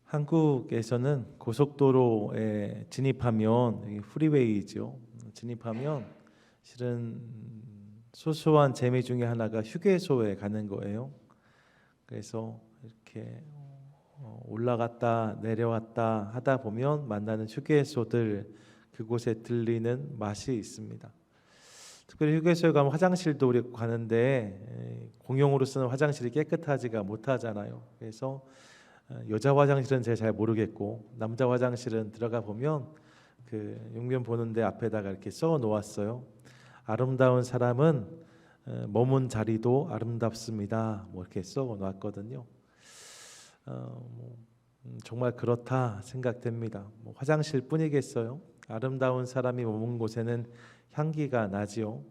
한국에서는 고속도로에 진입하면 여기 프리웨이죠. 진입하면 실은 소소한 재미 중에 하나가 휴게소에 가는 거예요. 그래서 이렇게 올라갔다 내려왔다 하다 보면 만나는 휴게소들, 그곳에 들리는 맛이 있습니다. 특별히 휴게소에 가면 화장실도 우리 가는데 공용으로 쓰는 화장실이 깨끗하지가 못하잖아요. 그래서 여자 화장실은 제가 잘 모르겠고 남자 화장실은 들어가 보면 그 용면 보는데 앞에다가 이렇게 써 놓았어요. 아름다운 사람은 머문 자리도 아름답습니다. 뭐 이렇게 써 놓았거든요. 정말 그렇다 생각됩니다. 뭐 화장실 뿐이겠어요. 아름다운 사람이 머문 곳에는 향기가 나지요.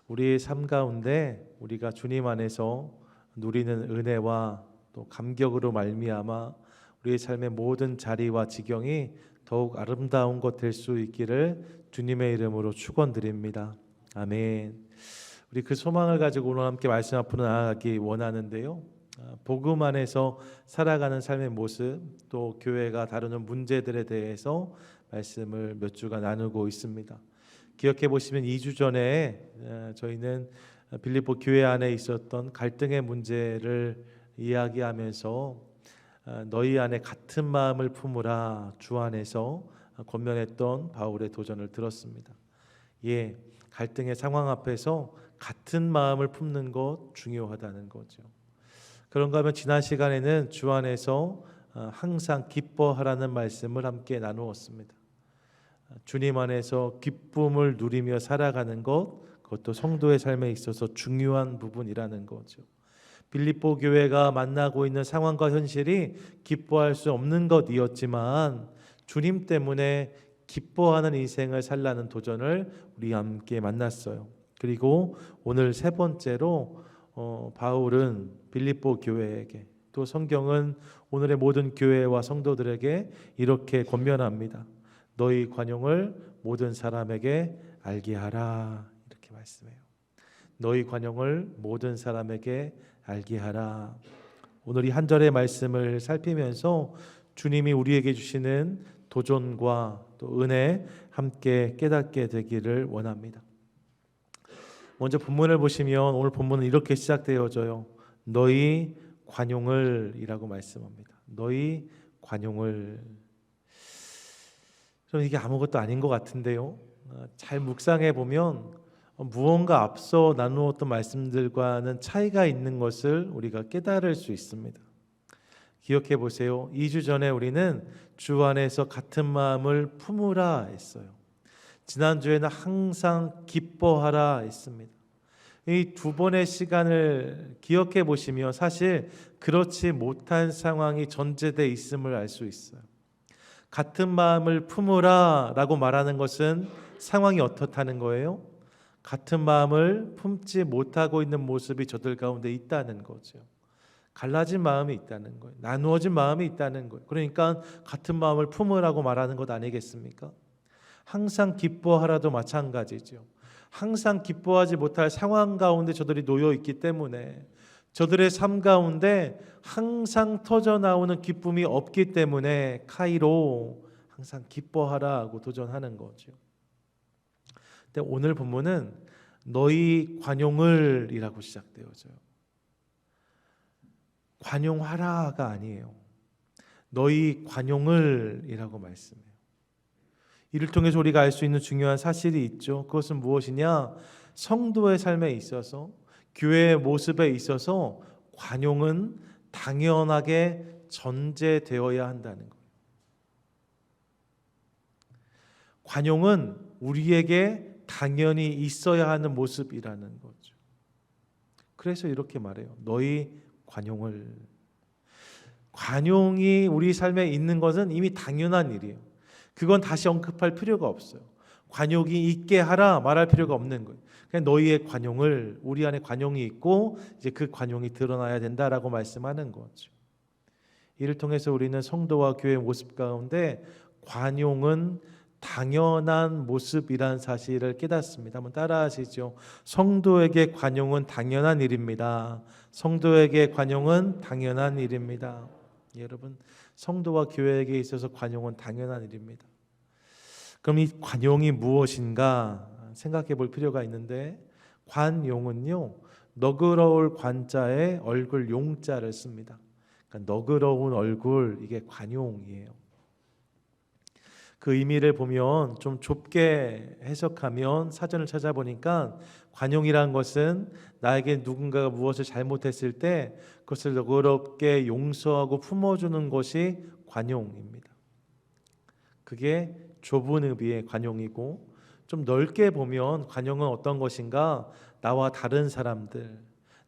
우리의 삶 가운데 우리가 주님 안에서 누리는 은혜와 또 감격으로 말미암아 우리의 삶의 모든 자리와 지경이 더욱 아름다운 것 될 수 있기를 주님의 이름으로 축원드립니다. 아멘. 우리 그 소망을 가지고 오늘 함께 말씀 앞으로 나아가기 원하는데요. 복음 안에서 살아가는 삶의 모습, 또 교회가 다루는 문제들에 대해서 말씀을 몇 주간 나누고 있습니다. 기억해 보시면 2주 전에 저희는 빌립보 교회 안에 있었던 갈등의 문제를 이야기하면서 너희 안에 같은 마음을 품으라 주 안에서 권면했던 바울의 도전을 들었습니다. 예, 갈등의 상황 앞에서 같은 마음을 품는 것 중요하다는 거죠. 그런가 하면 지난 시간에는 주 안에서 항상 기뻐하라는 말씀을 함께 나누었습니다. 주님 안에서 기쁨을 누리며 살아가는 것, 그것도 성도의 삶에 있어서 중요한 부분이라는 거죠. 빌립보 교회가 만나고 있는 상황과 현실이 기뻐할 수 없는 것이었지만 주님 때문에 기뻐하는 인생을 살라는 도전을 우리 함께 만났어요. 그리고 오늘 세 번째로 바울은 빌립보 교회에게, 또 성경은 오늘의 모든 교회와 성도들에게 이렇게 권면합니다. 너희 관용을 모든 사람에게 알게 하라, 이렇게 말씀해요. 너희 관용을 모든 사람에게 알게 하라. 오늘 이 한 절의 말씀을 살피면서 주님이 우리에게 주시는 도전과 또 은혜 함께 깨닫게 되기를 원합니다. 먼저 본문을 보시면 오늘 본문은 이렇게 시작되어져요. 너희 관용을 이라고 말씀합니다. 너희 관용을. 좀 이게 아무것도 아닌 것 같은데요. 잘 묵상해 보면 무언가 앞서 나누었던 말씀들과는 차이가 있는 것을 우리가 깨달을 수 있습니다. 기억해 보세요. 2주 전에 우리는 주 안에서 같은 마음을 품으라 했어요. 지난주에는 항상 기뻐하라 했습니다. 이 두 번의 시간을 기억해 보시면 사실 그렇지 못한 상황이 전제되어 있음을 알 수 있어요. 같은 마음을 품으라 라고 말하는 것은 상황이 어떻다는 거예요? 같은 마음을 품지 못하고 있는 모습이 저들 가운데 있다는 거죠. 갈라진 마음이 있다는 거예요. 나누어진 마음이 있다는 거예요. 그러니까 같은 마음을 품으라고 말하는 것 아니겠습니까? 항상 기뻐하라도 마찬가지죠. 항상 기뻐하지 못할 상황 가운데 저들이 놓여 있기 때문에, 저들의 삶 가운데 항상 터져 나오는 기쁨이 없기 때문에 카이로 항상 기뻐하라고 도전하는 거죠. 근데 오늘 본문은 너희 관용을 이라고 시작되어져요. 관용하라가 아니에요. 너희 관용을 이라고 말씀해요. 이를 통해서 우리가 알 수 있는 중요한 사실이 있죠. 그것은 무엇이냐? 성도의 삶에 있어서, 교회의 모습에 있어서 관용은 당연하게 전제되어야 한다는 거예요. 관용은 우리에게 당연히 있어야 하는 모습이라는 거죠. 그래서 이렇게 말해요. 너희 관용을. 관용이 우리 삶에 있는 것은 이미 당연한 일이에요. 그건 다시 언급할 필요가 없어요. 관용이 있게 하라 말할 필요가 없는 거예요. 그냥 너희의 관용을, 우리 안에 관용이 있고 이제 그 관용이 드러나야 된다라고 말씀하는 거죠. 이를 통해서 우리는 성도와 교회의 모습 가운데 관용은 당연한 모습이란 사실을 깨닫습니다. 한번 따라하시죠. 성도에게 관용은 당연한 일입니다. 성도에게 관용은 당연한 일입니다. 여러분, 성도와 교회에게 있어서 관용은 당연한 일입니다. 그럼 이 관용이 무엇인가 생각해 볼 필요가 있는데, 관용은요, 너그러울 관자에 얼굴 용자를 씁니다. 그러니까 너그러운 얼굴, 이게 관용이에요. 그 의미를 보면 좀 좁게 해석하면, 사전을 찾아보니까 관용이란 것은 나에게 누군가가 무엇을 잘못했을 때 그것을 너그럽게 용서하고 품어주는 것이 관용입니다. 그게 좁은 의미의 관용이고, 좀 넓게 보면 관용은 어떤 것인가? 나와 다른 사람들,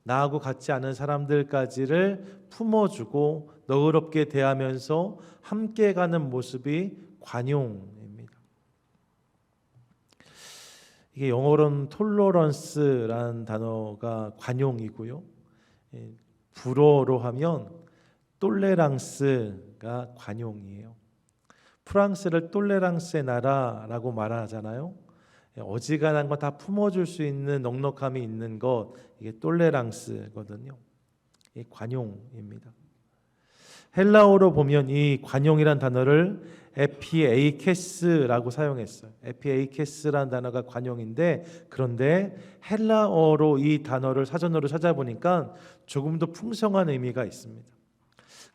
나하고 같지 않은 사람들까지를 품어주고 너그럽게 대하면서 함께 가는 모습이 관용입니다. 이게 영어로는 톨러런스라는 단어가 관용이고요. 불어로 하면 똘레랑스가 관용이에요. 프랑스를 똘레랑스의 나라라고 말하잖아요. 어지간한 거 다 품어줄 수 있는 넉넉함이 있는 것, 이게 똘레랑스거든요. 이 관용입니다. 헬라어로 보면 이 관용이란 단어를 에피에이케스라고 사용했어요. 에피에이케스라는 단어가 관용인데, 그런데 헬라어로 이 단어를 사전으로 찾아보니까 조금 더 풍성한 의미가 있습니다.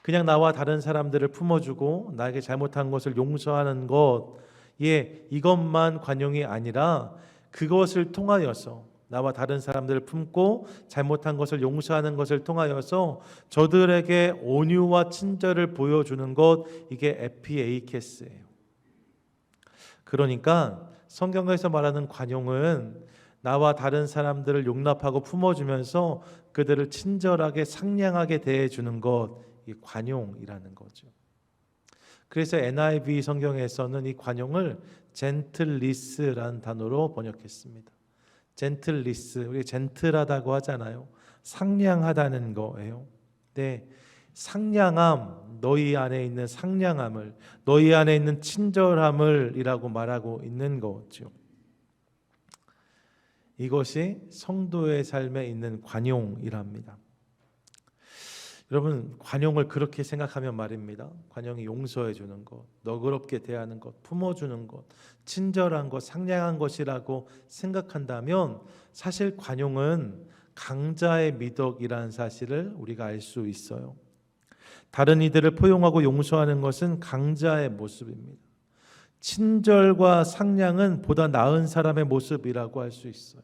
그냥 나와 다른 사람들을 품어주고 나에게 잘못한 것을 용서하는 것, 이것만 관용이 아니라 그것을 통하여서, 나와 다른 사람들을 품고 잘못한 것을 용서하는 것을 통하여서 저들에게 온유와 친절을 보여주는 것, 이게 에피에이케스예요. 그러니까 성경에서 말하는 관용은 나와 다른 사람들을 용납하고 품어주면서 그들을 친절하게 상냥하게 대해주는 것, 이 관용이라는 거죠. 그래서 NIV 성경에서는 이 관용을 젠틀리스라는 단어로 번역했습니다. 젠틀리스, 우리 젠틀하다고 하잖아요. 상냥하다는 거예요. 네, 상냥함, 너희 안에 있는 상냥함을, 너희 안에 있는 친절함을 이라고 말하고 있는 거죠. 이것이 성도의 삶에 있는 관용이랍니다. 여러분, 관용을 그렇게 생각하면 말입니다. 관용이 용서해 주는 것, 너그럽게 대하는 것, 품어주는 것, 친절한 것, 상냥한 것이라고 생각한다면, 사실 관용은 강자의 미덕이라는 사실을 우리가 알 수 있어요. 다른 이들을 포용하고 용서하는 것은 강자의 모습입니다. 친절과 상냥은 보다 나은 사람의 모습이라고 할 수 있어요.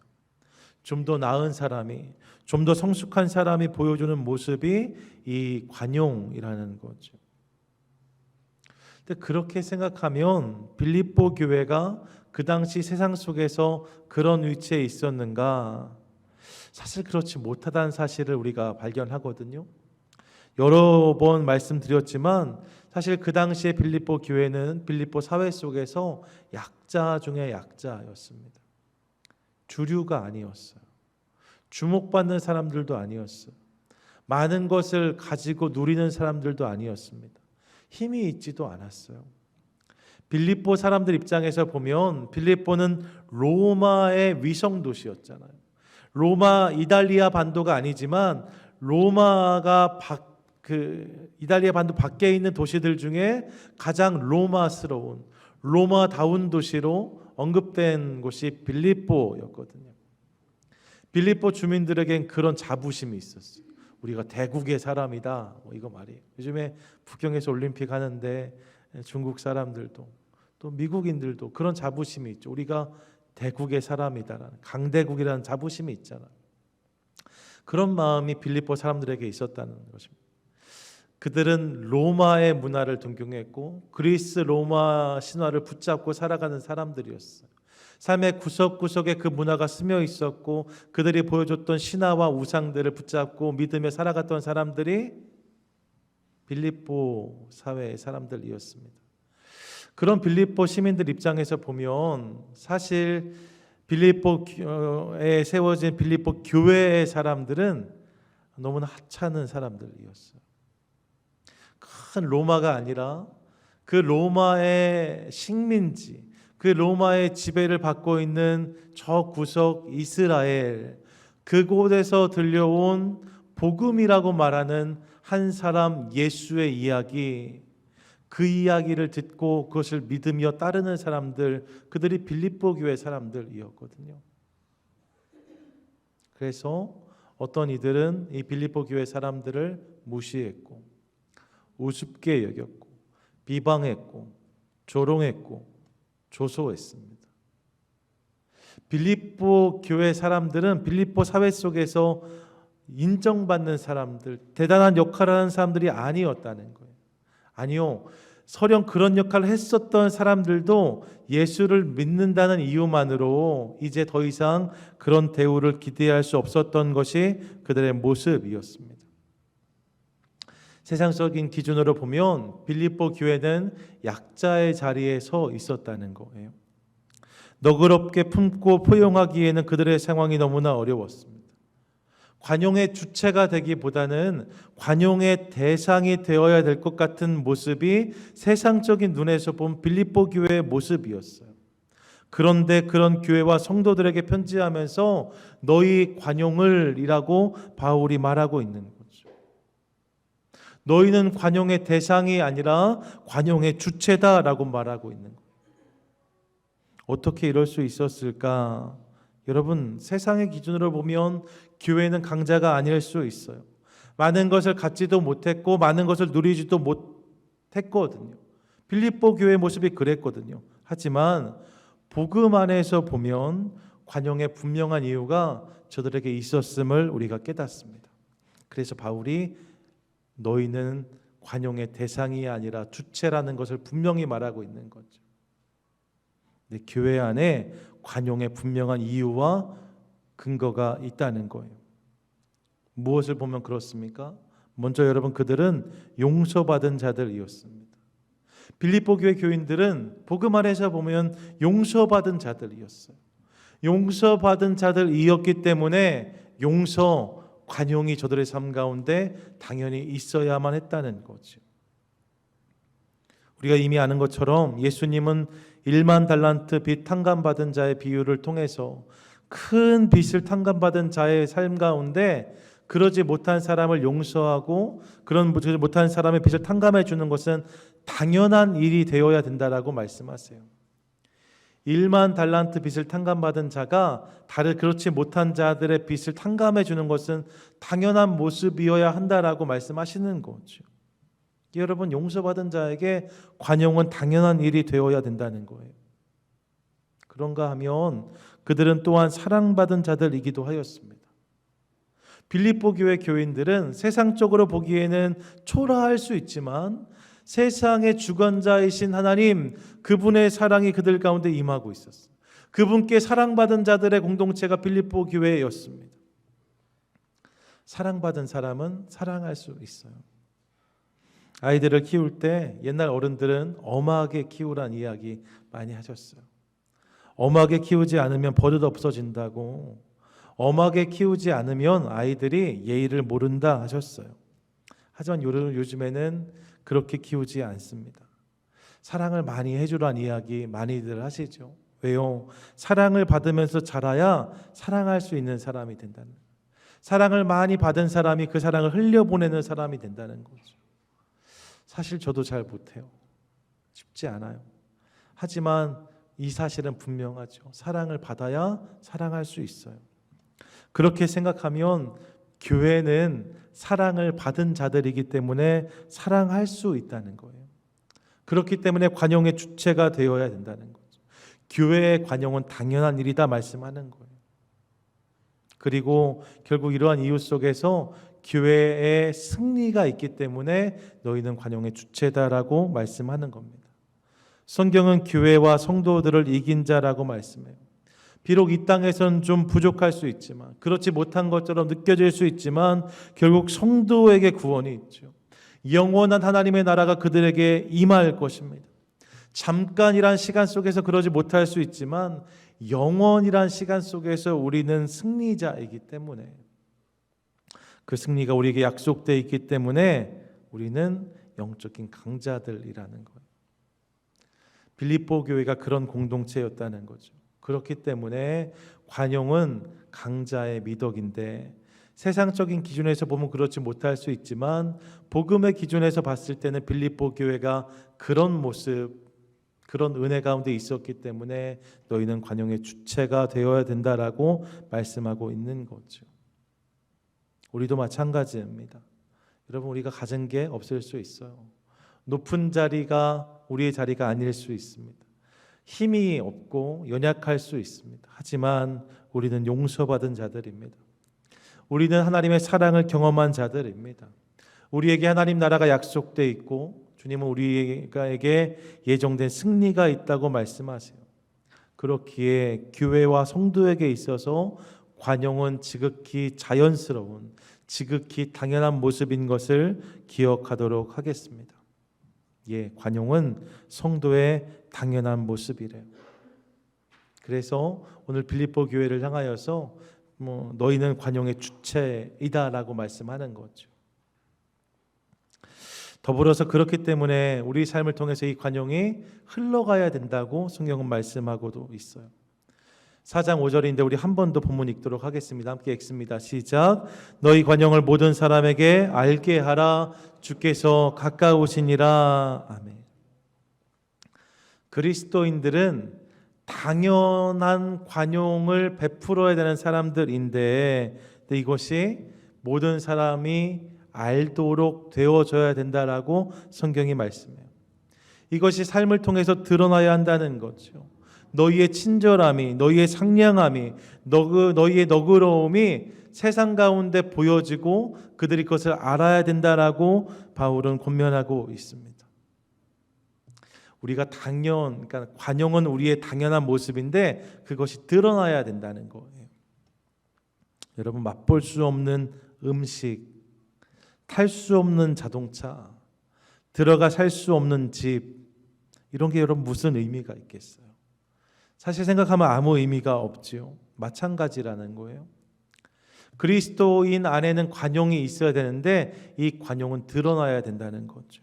좀 더 나은 사람이, 좀 더 성숙한 사람이 보여주는 모습이 이 관용이라는 거죠. 근데 그렇게 생각하면 빌립보 교회가 그 당시 세상 속에서 그런 위치에 있었는가? 사실 그렇지 못하다는 사실을 우리가 발견하거든요. 여러 번 말씀드렸지만 사실 그 당시에 빌립보 교회는 빌립보 사회 속에서 약자 중에 약자였습니다. 주류가 아니었어요. 주목받는 사람들도 아니었어요. 많은 것을 가지고 누리는 사람들도 아니었습니다. 힘이 있지도 않았어요. 빌립보 사람들 입장에서 보면 빌립보는 로마의 위성 도시였잖아요. 로마, 이탈리아 반도가 아니지만 로마가 이탈리아 반도 밖에 있는 도시들 중에 가장 로마스러운, 로마다운 도시로 언급된 곳이 빌립보였거든요. 빌립보 주민들에겐 그런 자부심이 있었어요. 우리가 대국의 사람이다, 이거 말이에요. 요즘에 북경에서 올림픽 하는데 중국 사람들도 또 미국인들도 그런 자부심이 있죠. 우리가 대국의 사람이다라는, 강대국이라는 자부심이 있잖아요. 그런 마음이 빌립보 사람들에게 있었다는 것입니다. 그들은 로마의 문화를 존경했고 그리스 로마 신화를 붙잡고 살아가는 사람들이었어요. 삶의 구석구석에 그 문화가 스며 있었고 그들이 보여줬던 신화와 우상들을 붙잡고 믿으며 살아갔던 사람들이 빌립보 사회의 사람들이었습니다. 그런 빌립보 시민들 입장에서 보면 사실 빌립보에 세워진 빌립보 교회의 사람들은 너무나 하찮은 사람들이었어요. 큰 로마가 아니라 그 로마의 식민지, 그 로마의 지배를 받고 있는 저 구석 이스라엘, 그곳에서 들려온 복음이라고 말하는 한 사람 예수의 이야기, 그 이야기를 듣고 그것을 믿으며 따르는 사람들, 그들이 빌립보 교회 사람들이었거든요. 그래서 어떤 이들은 이 빌립보 교회 사람들을 무시했고 우습게 여겼고 비방했고 조롱했고 조소했습니다. 빌립보 교회 사람들은 빌립보 사회 속에서 인정받는 사람들, 대단한 역할을 하는 사람들이 아니었다는 거예요. 아니요, 설령 그런 역할을 했었던 사람들도 예수를 믿는다는 이유만으로 이제 더 이상 그런 대우를 기대할 수 없었던 것이 그들의 모습이었습니다. 세상적인 기준으로 보면 빌립보 교회는 약자의 자리에 서 있었다는 거예요. 너그럽게 품고 포용하기에는 그들의 상황이 너무나 어려웠습니다. 관용의 주체가 되기보다는 관용의 대상이 되어야 될 것 같은 모습이 세상적인 눈에서 본 빌립보 교회의 모습이었어요. 그런데 그런 교회와 성도들에게 편지하면서 너희 관용을 이라고 바울이 말하고 있는 거죠. 너희는 관용의 대상이 아니라 관용의 주체다라고 말하고 있는 거예요. 어떻게 이럴 수 있었을까? 여러분, 세상의 기준으로 보면 교회는 강자가 아닐 수 있어요. 많은 것을 갖지도 못했고 많은 것을 누리지도 못했거든요. 빌립보 교회의 모습이 그랬거든요. 하지만 복음 안에서 보면 관용의 분명한 이유가 저들에게 있었음을 우리가 깨닫습니다. 그래서 바울이 너희는 관용의 대상이 아니라 주체라는 것을 분명히 말하고 있는 거죠. 네, 교회 안에 관용의 분명한 이유와 근거가 있다는 거예요. 무엇을 보면 그렇습니까? 먼저 여러분, 그들은 용서받은 자들이었습니다. 빌립보 교회 교인들은 복음 안에서 보면 용서받은 자들이었어요. 용서받은 자들이었기 때문에 용서, 관용이 저들의 삶 가운데 당연히 있어야만 했다는 거죠. 우리가 이미 아는 것처럼 예수님은 1만 달란트 빚 탕감받은 자의 비유를 통해서 큰 빚을 탕감받은 자의 삶 가운데 그러지 못한 사람을 용서하고 그런 못한 사람의 빚을 탕감해 주는 것은 당연한 일이 되어야 된다라고 말씀하세요. 1만 달란트 빚을 탕감받은 자가 다른 그렇지 못한 자들의 빚을 탕감해 주는 것은 당연한 모습이어야 한다라고 말씀하시는 거죠. 여러분, 용서받은 자에게 관용은 당연한 일이 되어야 된다는 거예요. 그런가 하면 그들은 또한 사랑받은 자들이기도 하였습니다. 빌립보 교회 교인들은 세상적으로 보기에는 초라할 수 있지만 세상의 주관자이신 하나님, 그분의 사랑이 그들 가운데 임하고 있었어요. 그분께 사랑받은 자들의 공동체가 빌립보 교회였습니다. 사랑받은 사람은 사랑할 수 있어요. 아이들을 키울 때 옛날 어른들은 엄하게 키우란 이야기 많이 하셨어요. 엄하게 키우지 않으면 버릇 없어진다고, 엄하게 키우지 않으면 아이들이 예의를 모른다 하셨어요. 하지만 요즘에는 그렇게 키우지 않습니다. 사랑을 많이 해주란 이야기 많이들 하시죠. 왜요? 사랑을 받으면서 자라야 사랑할 수 있는 사람이 된다는 거예요. 사랑을 많이 받은 사람이 그 사랑을 흘려보내는 사람이 된다는 거죠. 사실 저도 잘 못해요. 쉽지 않아요. 하지만 이 사실은 분명하죠. 사랑을 받아야 사랑할 수 있어요. 그렇게 생각하면 교회는 사랑을 받은 자들이기 때문에 사랑할 수 있다는 거예요. 그렇기 때문에 관용의 주체가 되어야 된다는 거죠. 교회의 관용은 당연한 일이다 말씀하는 거예요. 그리고 결국 이러한 이유 속에서 교회의 승리가 있기 때문에 너희는 관용의 주체다라고 말씀하는 겁니다. 성경은 교회와 성도들을 이긴 자라고 말씀해요. 비록 이 땅에선 좀 부족할 수 있지만, 그렇지 못한 것처럼 느껴질 수 있지만 결국 성도에게 구원이 있죠. 영원한 하나님의 나라가 그들에게 임할 것입니다. 잠깐이란 시간 속에서 그러지 못할 수 있지만 영원이란 시간 속에서 우리는 승리자이기 때문에, 그 승리가 우리에게 약속되어 있기 때문에 우리는 영적인 강자들이라는 거예요. 빌립보 교회가 그런 공동체였다는 거죠. 그렇기 때문에 관용은 강자의 미덕인데 세상적인 기준에서 보면 그렇지 못할 수 있지만 복음의 기준에서 봤을 때는 빌립보 교회가 그런 모습, 그런 은혜 가운데 있었기 때문에 너희는 관용의 주체가 되어야 된다라고 말씀하고 있는 거죠. 우리도 마찬가지입니다. 여러분, 우리가 가진 게 없을 수 있어요. 높은 자리가 우리의 자리가 아닐 수 있습니다. 힘이 없고 연약할 수 있습니다. 하지만 우리는 용서받은 자들입니다. 우리는 하나님의 사랑을 경험한 자들입니다. 우리에게 하나님 나라가 약속되어 있고 주님은 우리에게 예정된 승리가 있다고 말씀하세요. 그렇기에 교회와 성도에게 있어서 관용은 지극히 자연스러운, 지극히 당연한 모습인 것을 기억하도록 하겠습니다. 예, 관용은 성도의 당연한 모습이래요. 그래서 오늘 빌립보 교회를 향하여서 너희는 관용의 주체이다라고 말씀하는 거죠. 더불어서 그렇기 때문에 우리 삶을 통해서 이 관용이 흘러가야 된다고 성경은 말씀하고도 있어요. 4장 5절인데 우리 한 번 더 본문 읽도록 하겠습니다. 함께 읽습니다. 시작. 너희 관용을 모든 사람에게 알게 하라. 주께서 가까우시니라. 아멘. 그리스도인들은 당연한 관용을 베풀어야 되는 사람들인데 이것이 모든 사람이 알도록 되어져야 된다라고 성경이 말씀해요. 이것이 삶을 통해서 드러나야 한다는 거죠. 너희의 친절함이, 너희의 상냥함이, 너희의 너그러움이 세상 가운데 보여지고 그들이 그것을 알아야 된다라고 바울은 권면하고 있습니다. 우리가 그러니까 관용은 우리의 당연한 모습인데 그것이 드러나야 된다는 거예요. 여러분, 맛볼 수 없는 음식, 탈 수 없는 자동차, 들어가 살 수 없는 집, 이런 게 여러분 무슨 의미가 있겠어요? 사실 생각하면 아무 의미가 없지요. 마찬가지라는 거예요. 그리스도인 안에는 관용이 있어야 되는데 이 관용은 드러나야 된다는 거죠.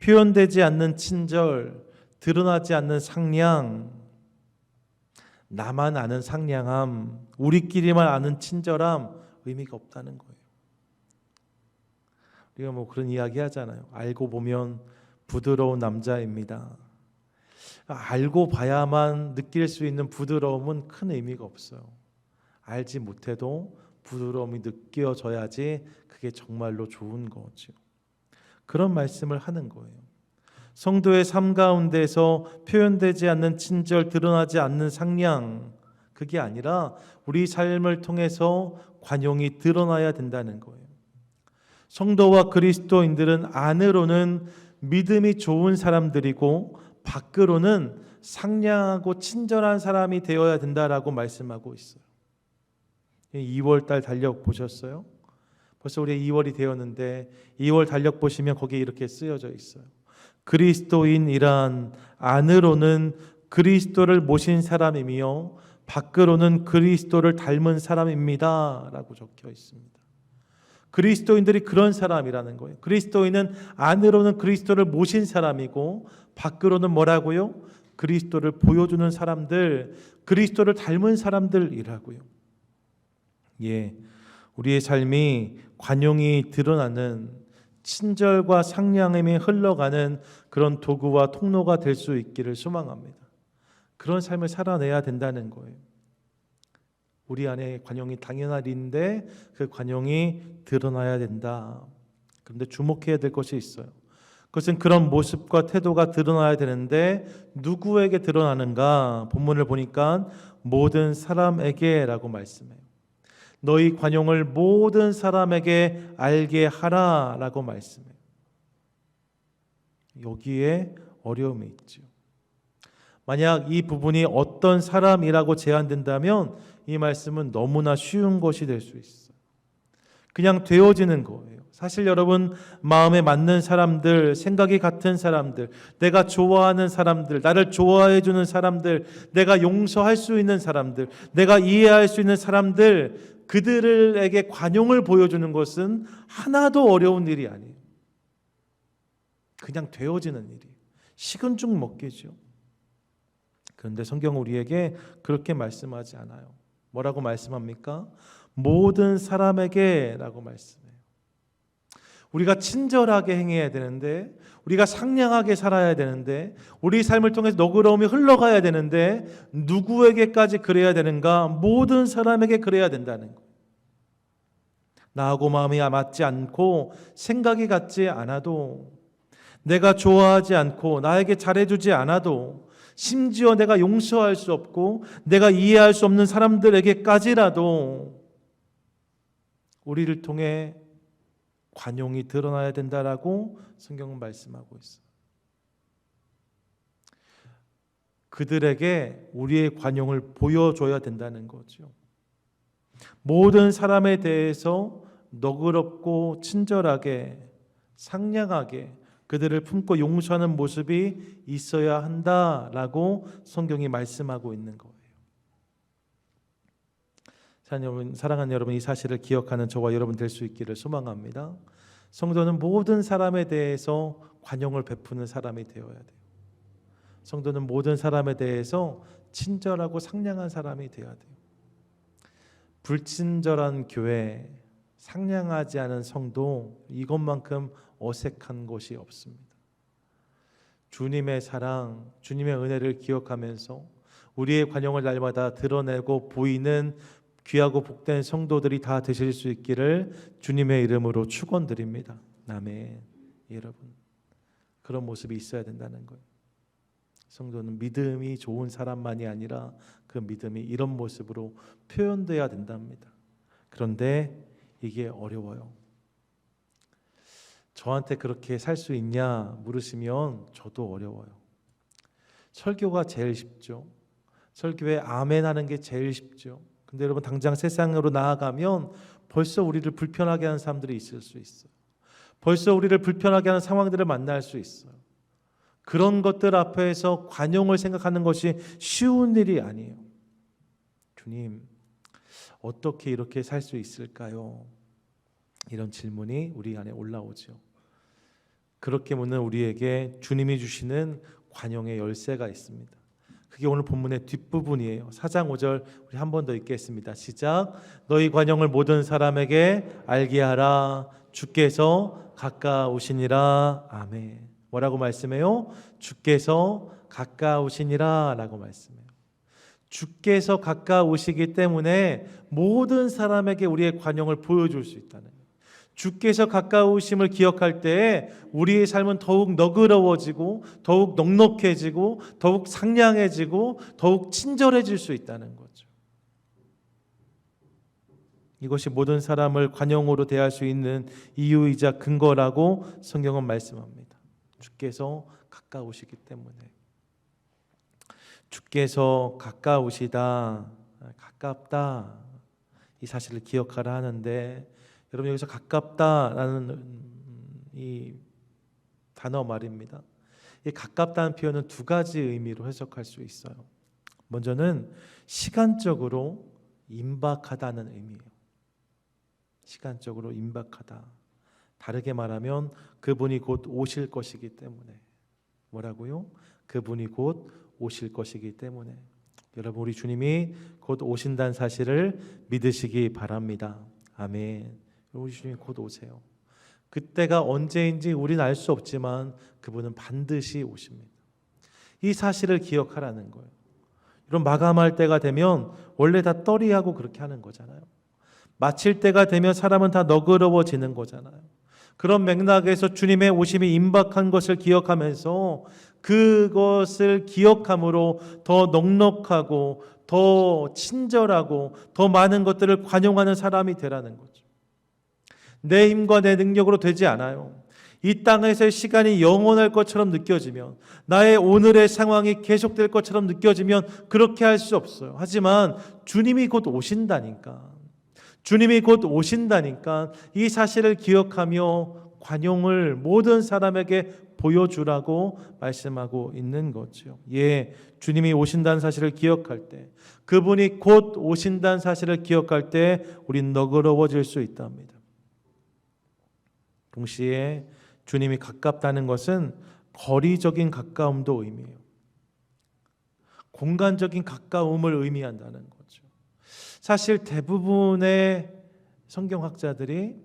표현되지 않는 친절, 드러나지 않는 상냥, 나만 아는 상냥함, 우리끼리만 아는 친절함, 의미가 없다는 거예요. 우리가 그런 이야기 하잖아요. 알고 보면 부드러운 남자입니다. 알고 봐야만 느낄 수 있는 부드러움은 큰 의미가 없어요. 알지 못해도 부드러움이 느껴져야지 그게 정말로 좋은 거죠. 그런 말씀을 하는 거예요. 성도의 삶 가운데서 표현되지 않는 친절, 드러나지 않는 상냥, 그게 아니라 우리 삶을 통해서 관용이 드러나야 된다는 거예요. 성도와 그리스도인들은 안으로는 믿음이 좋은 사람들이고 밖으로는 상냥하고 친절한 사람이 되어야 된다라고 말씀하고 있어요. 2월달 달력 보셨어요? 벌써 우리 2월이 되었는데 2월 달력 보시면 거기에 이렇게 쓰여져 있어요. 그리스도인이란 안으로는 그리스도를 모신 사람이며 밖으로는 그리스도를 닮은 사람입니다 라고 적혀 있습니다. 그리스도인들이 그런 사람이라는 거예요. 그리스도인은 안으로는 그리스도를 모신 사람이고 밖으로는 뭐라고요? 그리스도를 보여주는 사람들, 그리스도를 닮은 사람들이라고요. 예, 우리의 삶이 관용이 드러나는 친절과 상냥함이 흘러가는 그런 도구와 통로가 될 수 있기를 소망합니다. 그런 삶을 살아내야 된다는 거예요. 우리 안에 관용이 당연한 일인데 그 관용이 드러나야 된다. 그런데 주목해야 될 것이 있어요. 그것은 그런 모습과 태도가 드러나야 되는데 누구에게 드러나는가? 본문을 보니까 모든 사람에게라고 말씀해요. 너희 관용을 모든 사람에게 알게 하라라고 말씀해요. 여기에 어려움이 있죠. 만약 이 부분이 어떤 사람이라고 제한된다면 이 말씀은 너무나 쉬운 것이 될 수 있어요. 그냥 되어지는 거예요. 사실 여러분, 마음에 맞는 사람들, 생각이 같은 사람들, 내가 좋아하는 사람들, 나를 좋아해 주는 사람들, 내가 용서할 수 있는 사람들, 내가 이해할 수 있는 사람들, 그들에게 관용을 보여주는 것은 하나도 어려운 일이 아니에요. 그냥 되어지는 일이에요. 식은 죽 먹기죠. 그런데 성경은 우리에게 그렇게 말씀하지 않아요. 뭐라고 말씀합니까? 모든 사람에게 라고 말씀해요. 우리가 친절하게 행해야 되는데, 우리가 상냥하게 살아야 되는데, 우리 삶을 통해서 너그러움이 흘러가야 되는데, 누구에게까지 그래야 되는가? 모든 사람에게 그래야 된다는 거예요. 나하고 마음이 맞지 않고 생각이 같지 않아도, 내가 좋아하지 않고 나에게 잘해주지 않아도, 심지어 내가 용서할 수 없고 내가 이해할 수 없는 사람들에게까지라도 우리를 통해 관용이 드러나야 된다라고 성경은 말씀하고 있어요. 그들에게 우리의 관용을 보여줘야 된다는 거죠. 모든 사람에 대해서 너그럽고 친절하게, 상냥하게 그들을 품고 용서하는 모습이 있어야 한다라고 성경이 말씀하고 있는 거예요. 사랑하는 여러분, 이 사실을 기억하는 저와 여러분 될 수 있기를 소망합니다. 성도는 모든 사람에 대해서 관용을 베푸는 사람이 되어야 돼요. 성도는 모든 사람에 대해서 친절하고 상냥한 사람이 되어야 돼요. 불친절한 교회, 상냥하지 않은 성도, 이것만큼 어색한 곳이 없습니다. 주님의 사랑, 주님의 은혜를 기억하면서 우리의 관용을 날마다 드러내고 보이는 귀하고 복된 성도들이 다 되실 수 있기를 주님의 이름으로 축원드립니다. 아멘. 여러분, 그런 모습이 있어야 된다는 거예요. 성도는 믿음이 좋은 사람만이 아니라 그 믿음이 이런 모습으로 표현돼야 된답니다. 그런데 이게 어려워요. 저한테 그렇게 살 수 있냐 물으시면 저도 어려워요. 설교가 제일 쉽죠. 설교에 아멘 하는 게 제일 쉽죠. 근데 여러분, 당장 세상으로 나아가면 벌써 우리를 불편하게 하는 사람들이 있을 수 있어요. 벌써 우리를 불편하게 하는 상황들을 만날 수 있어요. 그런 것들 앞에서 관용을 생각하는 것이 쉬운 일이 아니에요. 주님, 어떻게 이렇게 살 수 있을까요? 이런 질문이 우리 안에 올라오죠. 그렇게 묻는 우리에게 주님이 주시는 관용의 열쇠가 있습니다. 그게 오늘 본문의 뒷부분이에요. 4장 5절 우리 한 번 더 읽겠습니다. 시작. 너희 관용을 모든 사람에게 알게 하라. 주께서 가까우시니라. 아멘. 뭐라고 말씀해요? 주께서 가까우시니라 라고 말씀해요. 주께서 가까우시기 때문에 모든 사람에게 우리의 관용을 보여줄 수 있다는 거예요. 주께서 가까우심을 기억할 때 우리의 삶은 더욱 너그러워지고 더욱 넉넉해지고 더욱 상냥해지고 더욱 친절해질 수 있다는 거죠. 이것이 모든 사람을 관용으로 대할 수 있는 이유이자 근거라고 성경은 말씀합니다. 주께서 가까우시기 때문에. 주께서 가까우시다, 가깝다, 이 사실을 기억하라 하는데, 여러분, 여기서 가깝다라는 이 단어 말입니다. 이 가깝다는 표현은 두 가지 의미로 해석할 수 있어요. 먼저는 시간적으로 임박하다는 의미예요. 시간적으로 임박하다. 다르게 말하면 그분이 곧 오실 것이기 때문에. 뭐라고요? 그분이 곧 오실 것이기 때문에. 여러분, 우리 주님이 곧 오신다는 사실을 믿으시기 바랍니다. 아멘. 우리 주님이 곧 오세요. 그때가 언제인지 우리는 알 수 없지만 그분은 반드시 오십니다. 이 사실을 기억하라는 거예요. 이런 마감할 때가 되면 원래 다 떨이하고 그렇게 하는 거잖아요. 마칠 때가 되면 사람은 다 너그러워지는 거잖아요. 그런 맥락에서 주님의 오심이 임박한 것을 기억하면서 그것을 기억함으로 더 넉넉하고 더 친절하고 더 많은 것들을 관용하는 사람이 되라는 거죠. 내 힘과 내 능력으로 되지 않아요. 이 땅에서의 시간이 영원할 것처럼 느껴지면, 나의 오늘의 상황이 계속될 것처럼 느껴지면 그렇게 할 수 없어요. 하지만 주님이 곧 오신다니까, 주님이 곧 오신다니까 이 사실을 기억하며 관용을 모든 사람에게 보여주라고 말씀하고 있는 거죠. 예, 주님이 오신다는 사실을 기억할 때, 그분이 곧 오신다는 사실을 기억할 때 우린 너그러워질 수 있답니다. 동시에 주님이 가깝다는 것은 거리적인 가까움도 의미해요. 공간적인 가까움을 의미한다는 거죠. 사실 대부분의 성경학자들이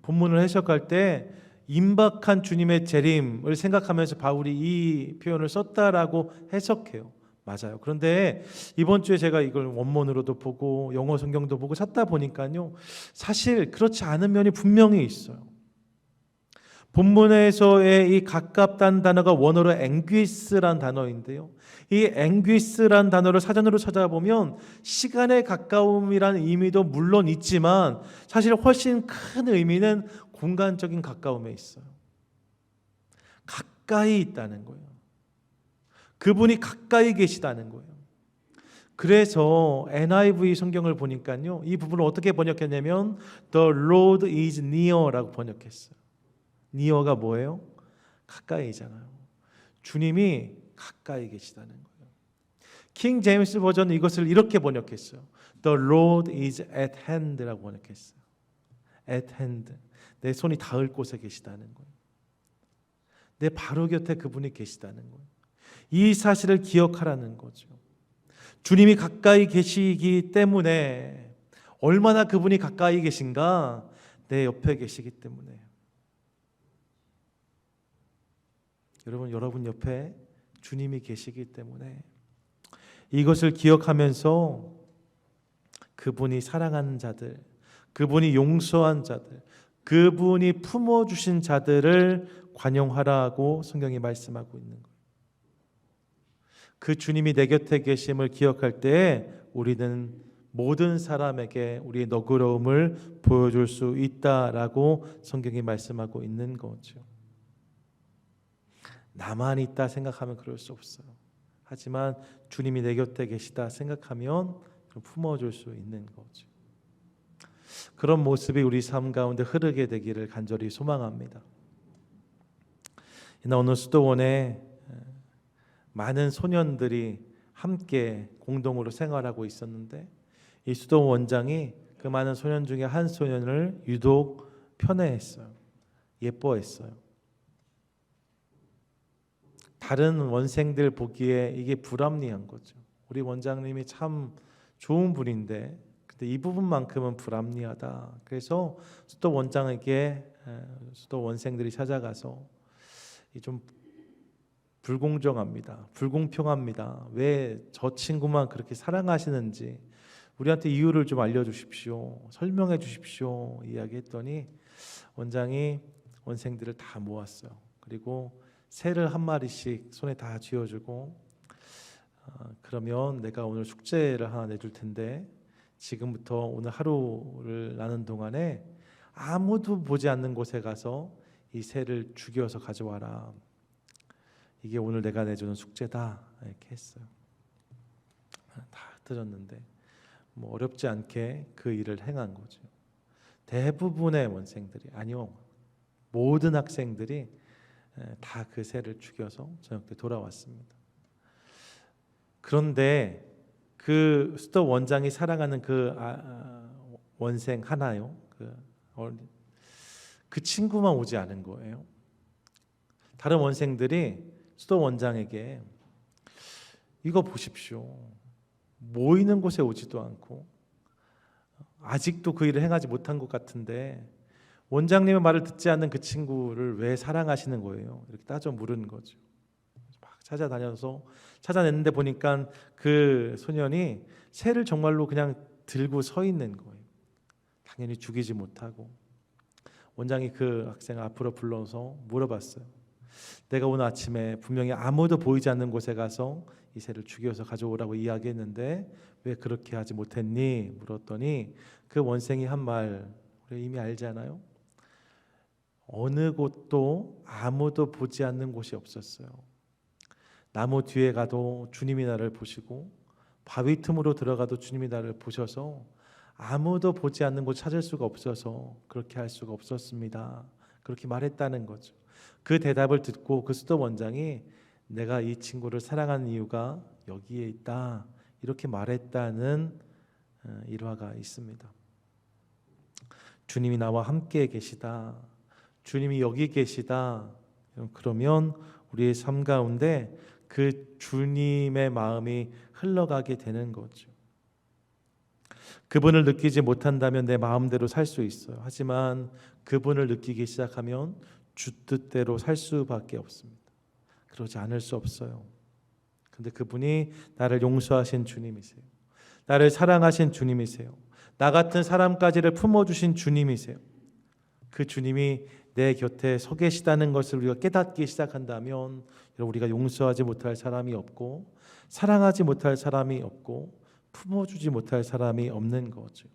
본문을 해석할 때 임박한 주님의 재림을 생각하면서 바울이 이 표현을 썼다라고 해석해요. 맞아요. 그런데 이번 주에 제가 이걸 원문으로도 보고 영어 성경도 보고 찾다 보니까요, 사실 그렇지 않은 면이 분명히 있어요. 본문에서의 이 가깝다는 단어가 원어로 앵귀스란 단어인데요, 이 앵귀스란 단어를 사전으로 찾아보면 시간의 가까움이라는 의미도 물론 있지만 사실 훨씬 큰 의미는 공간적인 가까움에 있어요. 가까이 있다는 거예요. 그분이 가까이 계시다는 거예요. 그래서 NIV 성경을 보니까요, 이 부분을 어떻게 번역했냐면 The Lord is near라고 번역했어요. near가 뭐예요? 가까이잖아요. 주님이 가까이 계시다는 거예요. 킹 제임스 버전은 이것을 이렇게 번역했어요. The Lord is at hand라고 번역했어요. at hand. 내 손이 닿을 곳에 계시다는 거예요. 내 바로 곁에 그분이 계시다는 거예요. 이 사실을 기억하라는 거죠. 주님이 가까이 계시기 때문에, 얼마나 그분이 가까이 계신가? 내 옆에 계시기 때문에. 여러분 옆에 주님이 계시기 때문에 이것을 기억하면서 그분이 사랑하는 자들, 그분이 용서한 자들, 그분이 품어주신 자들을 관용하라고 성경이 말씀하고 있는 거예요. 그 주님이 내 곁에 계심을 기억할 때 우리는 모든 사람에게 우리의 너그러움을 보여줄 수 있다라고 성경이 말씀하고 있는 거죠. 나만 있다 생각하면 그럴 수 없어요. 하지만 주님이 내 곁에 계시다 생각하면 품어줄 수 있는 거죠. 그런 모습이 우리 삶 가운데 흐르게 되기를 간절히 소망합니다. 오늘 수도원에 많은 소년들이 함께 공동으로 생활하고 있었는데, 이 수도원 원장이 그 많은 소년 중에 한 소년을 유독 편애했어요. 예뻐했어요. 다른 원생들 보기에 이게 불합리한 거죠. 우리 원장님이 참 좋은 분인데 근데 이 부분만큼은 불합리하다. 그래서 수도 원장에게 수도 원생들이 찾아가서 좀 불공정합니다. 불공평합니다. 왜 저 친구만 그렇게 사랑하시는지 우리한테 이유를 좀 알려주십시오. 설명해 주십시오. 이야기했더니 원장이 원생들을 다 모았어요. 그리고 새를 한 마리씩 손에 다 쥐어주고, 그러면 내가 오늘 숙제를 하나 내줄 텐데 지금부터 오늘 하루를 나는 동안에 아무도 보지 않는 곳에 가서 이 새를 죽여서 가져와라. 이게 오늘 내가 내주는 숙제다. 이렇게 했어요. 다 들었는데 뭐 어렵지 않게 그 일을 행한 거죠. 대부분의 원생들이, 아니요, 모든 학생들이 다 그 새를 죽여서 저녁 때 돌아왔습니다. 그런데 그 수도 원장이 사랑하는 그 원생 하나요, 그 친구만 오지 않은 거예요. 다른 원생들이 수도 원장에게 이거 보십시오. 모이는 곳에 오지도 않고 아직도 그 일을 행하지 못한 것 같은데 원장님의 말을 듣지 않는 그 친구를 왜 사랑하시는 거예요? 이렇게 따져 물은 거죠. 막 찾아다녀서 찾아냈는데 보니까 그 소년이 새를 정말로 그냥 들고 서 있는 거예요. 당연히 죽이지 못하고. 원장이 그 학생을 앞으로 불러서 물어봤어요. 내가 오늘 아침에 분명히 아무도 보이지 않는 곳에 가서 이 새를 죽여서 가져오라고 이야기했는데 왜 그렇게 하지 못했니? 물었더니 그 원생이 한 말 우리 이미 알잖아요. 어느 곳도 아무도 보지 않는 곳이 없었어요. 나무 뒤에 가도 주님이 나를 보시고 바위 틈으로 들어가도 주님이 나를 보셔서 아무도 보지 않는 곳 찾을 수가 없어서 그렇게 할 수가 없었습니다. 그렇게 말했다는 거죠. 그 대답을 듣고 그 수도 원장이 내가 이 친구를 사랑하는 이유가 여기에 있다, 이렇게 말했다는 일화가 있습니다. 주님이 나와 함께 계시다, 주님이 여기 계시다, 그러면 우리의 삶 가운데 그 주님의 마음이 흘러가게 되는 거죠. 그분을 느끼지 못한다면 내 마음대로 살 수 있어요. 하지만 그분을 느끼기 시작하면 주 뜻대로 살 수밖에 없습니다. 그러지 않을 수 없어요. 근데 그분이 나를 용서하신 주님이세요. 나를 사랑하신 주님이세요. 나 같은 사람까지를 품어주신 주님이세요. 그 주님이 내 곁에 서 계시다는 것을 우리가 깨닫기 시작한다면 우리가 용서하지 못할 사람이 없고 사랑하지 못할 사람이 없고 품어주지 못할 사람이 없는 거죠.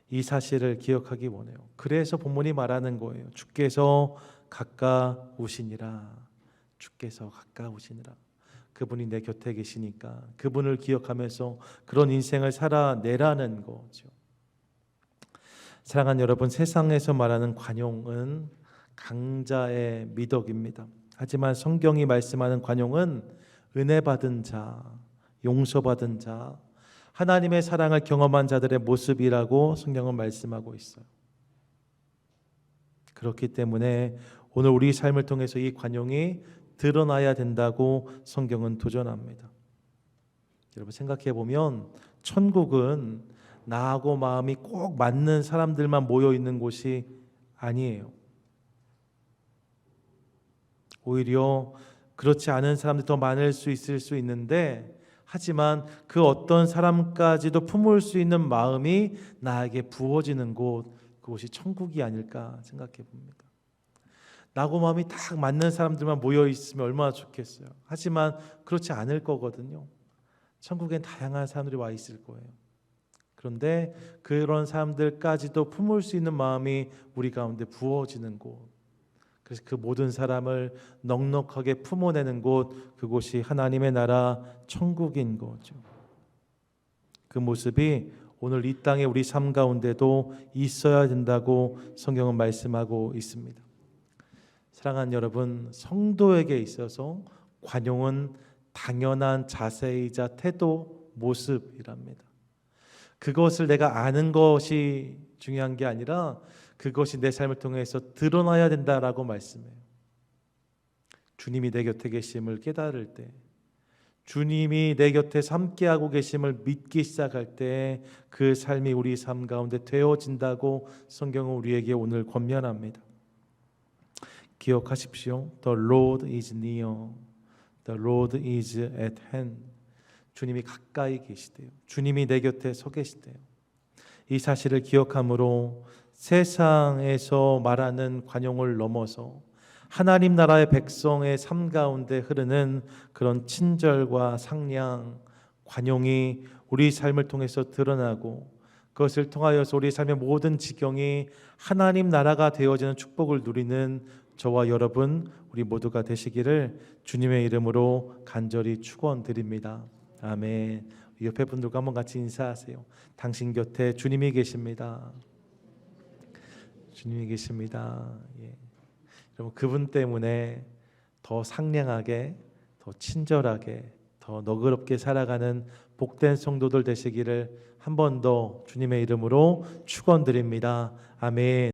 이 사실을 기억하기 원해요. 그래서 본문이 말하는 거예요. 주께서 가까우시니라. 주께서 가까우시니라. 그분이 내 곁에 계시니까 그분을 기억하면서 그런 인생을 살아내라는 거죠. 사랑하는 여러분, 세상에서 말하는 관용은 강자의 미덕입니다. 하지만 성경이 말씀하는 관용은 은혜 받은 자, 용서받은 자, 하나님의 사랑을 경험한 자들의 모습이라고 성경은 말씀하고 있어요. 그렇기 때문에 오늘 우리 삶을 통해서 이 관용이 드러나야 된다고 성경은 도전합니다. 여러분 생각해 보면 천국은 나하고 마음이 꼭 맞는 사람들만 모여 있는 곳이 아니에요. 오히려 그렇지 않은 사람들이 더 많을 수 있을 수 있는데, 하지만 그 어떤 사람까지도 품을 수 있는 마음이 나에게 부어지는 곳, 그곳이 천국이 아닐까 생각해 봅니다. 나하고 마음이 딱 맞는 사람들만 모여 있으면 얼마나 좋겠어요. 하지만 그렇지 않을 거거든요. 천국엔 다양한 사람들이 와 있을 거예요. 그런데 그런 사람들까지도 품을 수 있는 마음이 우리 가운데 부어지는 곳, 그래서 그 모든 사람을 넉넉하게 품어내는 곳, 그곳이 하나님의 나라 천국인 거죠. 그 모습이 오늘 이 땅에 우리 삶 가운데도 있어야 된다고 성경은 말씀하고 있습니다. 사랑하는 여러분, 성도에게 있어서 관용은 당연한 자세이자 태도, 모습이랍니다. 그것을 내가 아는 것이 중요한 게 아니라 그것이 내 삶을 통해서 드러나야 된다라고 말씀해요. 주님이 내 곁에 계심을 깨달을 때, 주님이 내 곁에서 함께하고 계심을 믿기 시작할 때 그 삶이 우리 삶 가운데 되어진다고 성경은 우리에게 오늘 권면합니다. 기억하십시오. The Lord is near. The Lord is at hand. 주님이 가까이 계시대요. 주님이 내 곁에 서 계시대요. 이 사실을 기억함으로 세상에서 말하는 관용을 넘어서 하나님 나라의 백성의 삶 가운데 흐르는 그런 친절과 상냥, 관용이 우리 삶을 통해서 드러나고, 그것을 통하여서 우리 삶의 모든 지경이 하나님 나라가 되어지는 축복을 누리는 저와 여러분, 우리 모두가 되시기를 주님의 이름으로 간절히 축원드립니다. 아멘. 옆에 분들과 한번 같이 인사하세요. 당신 곁에 주님이 계십니다. 주님이 계십니다. 예. 여러분, 그분 때문에 더 상냥하게, 더 친절하게, 더 너그럽게 살아가는 복된 성도들 되시기를 한 번 더 주님의 이름으로 축원드립니다. 아멘.